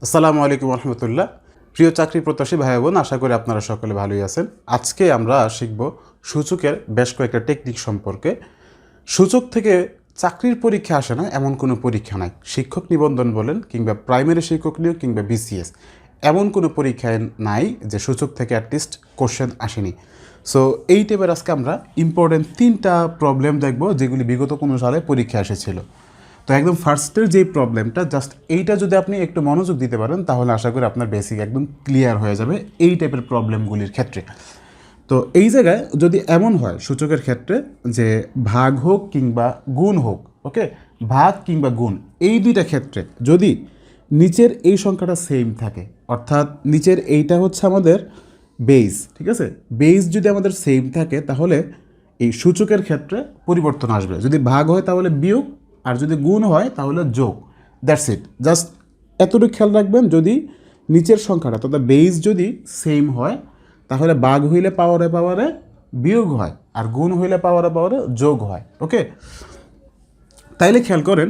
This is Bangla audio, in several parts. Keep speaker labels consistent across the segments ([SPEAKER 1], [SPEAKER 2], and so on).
[SPEAKER 1] আসসালামু আলাইকুম রহমতুল্লাহ। প্রিয় চাকরি প্রত্যাশী ভাই বোন, আশা করি আপনারা সকলে ভালোই আছেন। আজকে আমরা শিখব সূচকের বেশ কয়েকটা টেকনিক সম্পর্কে। সূচক থেকে চাকরির পরীক্ষা আসে না এমন কোনো পরীক্ষা নাই। শিক্ষক নিবন্ধন বলেন কিংবা প্রাইমারি শিক্ষক নিয়োগ কিংবা বিসিএস, এমন কোনো পরীক্ষায় নাই যে সূচক থেকে অ্যাটলিস্ট কোশ্চেন আসেনি। সো এই টাইপের আজকে আমরা ইম্পর্টেন্ট 3টা প্রবলেম দেখব যেগুলি বিগত কোনো সালে পরীক্ষা এসেছিল। তো একদম ফার্স্টের যেই প্রবলেমটা, জাস্ট এইটা যদি আপনি একটু মনোযোগ দিতে পারেন তাহলে আশা করি আপনার বেসিক একদম ক্লিয়ার হয়ে যাবে এই টাইপের প্রবলেমগুলির ক্ষেত্রে। তো এই জায়গায় যদি এমন হয় সূচকের ক্ষেত্রে যে ভাগ হোক কিংবা গুণ হোক, ওকে, ভাগ কিংবা গুণ এই দুইটা ক্ষেত্রে যদি নিচের এই সংখ্যাটা সেম থাকে, অর্থাৎ নিচের এইটা হচ্ছে আমাদের বেস, ঠিক আছে, বেস যদি আমাদের সেম থাকে তাহলে এই সূচকের ক্ষেত্রে পরিবর্তন আসবে। যদি ভাগ হয় তাহলে বিয়োগ, আর যদি গুণ হয় তাহলে যোগ। That's it. জাস্ট এতটুকু খেয়াল রাখবেন, যদি নিচের সংখ্যাটা তথা বেস যদি সেম হয় তাহলে ভাগ হইলে পাওয়ারে পাওয়ারে বিয়োগ হয়, আর গুণ হইলে পাওয়ারে পাওয়ারে যোগ হয়। ওকে, তাইলে খেয়াল করেন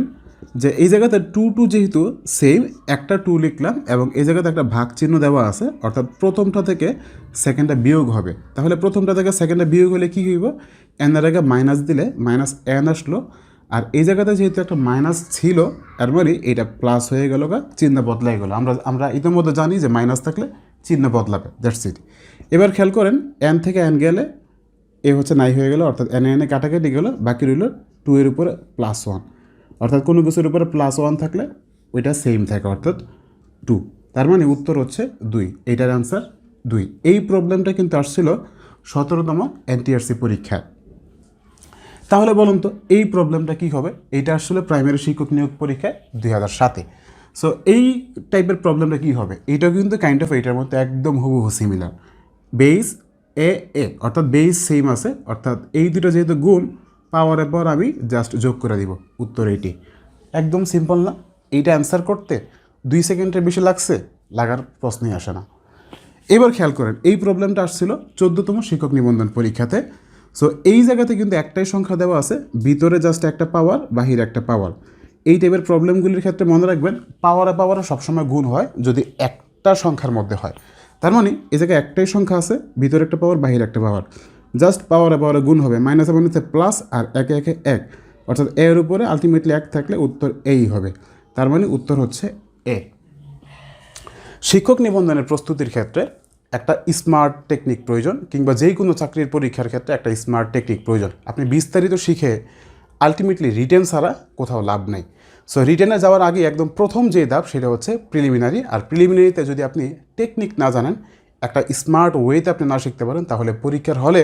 [SPEAKER 1] যে এই জায়গাতে টু টু যেহেতু সেম, একটা টু লিখলাম এবং এই জায়গাতে একটা ভাগ চিহ্ন দেওয়া আছে, অর্থাৎ প্রথমটা থেকে সেকেন্ডটা বিয়োগ হবে। তাহলে প্রথমটা থেকে সেকেন্ডটা বিয়োগ হলে কী হইব, এনের আগে মাইনাস দিলে মাইনাস এন আসলো, আর এই জায়গাতে যেহেতু একটা মাইনাস ছিল এর মানে এটা প্লাস হয়ে গেল, চিহ্ন বদলাই গেল। আমরা ইতিমধ্যে জানি যে মাইনাস থাকলে চিহ্ন বদলাবে। That's it. এবার খেয়াল করেন এন থেকে এন গেলে এ হচ্ছে নাই হয়ে গেল, অর্থাৎ এনে এনে কাটাকাটি গেল, বাকি রইল টু এর উপরে +1, অর্থাৎ কোনো কিছুর উপরে +1 থাকলে ওইটা সেম থাকে, অর্থাৎ 2। তার মানে উত্তর হচ্ছে 2। এইটার অ্যান্সার 2। এই প্রবলেমটা কিন্তু আসছিল 17তম এনটিআরসি পরীক্ষায়। তাহলে বলুন তো এই প্রবলেমটা কী হবে? এইটা আসলে প্রাইমারি শিক্ষক নিয়োগ পরীক্ষায় 2007-এ। সো এই টাইপের প্রবলেমটা কী হবে? এইটাও কিন্তু কাইন্ড অফ এইটার মধ্যে একদম হুবহু সিমিলার। বেস এ এ, অর্থাৎ বেস সেম আছে, অর্থাৎ এই দুটো যেহেতু গুণ, পাওয়ারের পর আমি জাস্ট যোগ করে দিব, উত্তর এইটি। একদম সিম্পল না? এইটা অ্যান্সার করতে 2 সেকেন্ডের বেশি লাগছে, লাগার প্রশ্নই আসে না। এবার খেয়াল করেন এই প্রবলেমটা আসছিল 14তম শিক্ষক নিবন্ধন পরীক্ষাতে। সো এই জায়গাতে কিন্তু একটাই সংখ্যা দেওয়া আছে, ভিতরে জাস্ট একটা পাওয়ার, বাহিরে একটা পাওয়ার। এই টাইপের প্রবলেমগুলির ক্ষেত্রে মনে রাখবেন পাওয়ারে পাওয়ারে সবসময় গুণ হয় যদি একটা সংখ্যার মধ্যে হয়। তার মানে এই জায়গায় একটাই সংখ্যা আছে, ভিতরে একটা পাওয়ার, বাহিরে একটা পাওয়ার, জাস্ট পাওয়ারে পাওয়ারে গুণ হবে। মাইনাসে মাইনাসে প্লাস, আর একে একে এক, অর্থাৎ এর উপরে আলটিমেটলি এক থাকলে উত্তর এই হবে। তার মানে উত্তর হচ্ছে এ। শিক্ষক নিবন্ধনের প্রস্তুতির ক্ষেত্রে একটা স্মার্ট টেকনিক প্রয়োজন, কিংবা যে কোনো চাকরির পরীক্ষার ক্ষেত্রে একটা স্মার্ট টেকনিক প্রয়োজন। আপনি বিস্তারিত শিখে আলটিমেটলি রিটেন ছাড়া কোথাও লাভ নেই। সো রিটেনে যাওয়ার আগে একদম প্রথম যে ধাপ সেটা হচ্ছে প্রিলিমিনারি। আর প্রিলিমিনারিতে যদি আপনি টেকনিক না জানেন, একটা স্মার্ট ওয়েতে আপনি না শিখতে পারেন, তাহলে পরীক্ষার হলে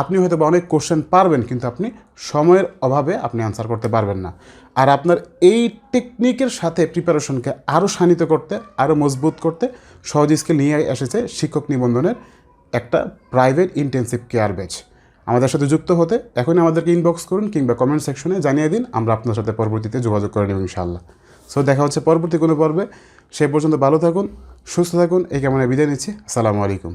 [SPEAKER 1] আপনি হয়তো অনেক কোশ্চেন পারবেন কিন্তু আপনি সময়ের অভাবে আপনি অ্যান্সার করতে পারবেন না। আর আপনার এই টেকনিকের সাথে প্রিপারেশনকে আরও শানিত করতে, আরও মজবুত করতে সহজ স্কিল নিয়ে এসেছে শিক্ষক নিবন্ধনের একটা প্রাইভেট ইন্টেন্সিভ কেয়ার ব্যাচ। আমাদের সাথে যুক্ত হতে এখনই আমাদেরকে ইনবক্স করুন কিংবা কমেন্ট সেকশনে জানিয়ে দিন, আমরা আপনার সাথে পরবর্তীতে যোগাযোগ করে নেব ইনশাআল্লাহ। সো দেখা হচ্ছে পরবর্তী কোনো পর্বে। সে পর্যন্ত ভালো থাকুন, সুস্থ থাকুন, এই কামনায় বিদায় নিচ্ছি। আসসালামু আলাইকুম।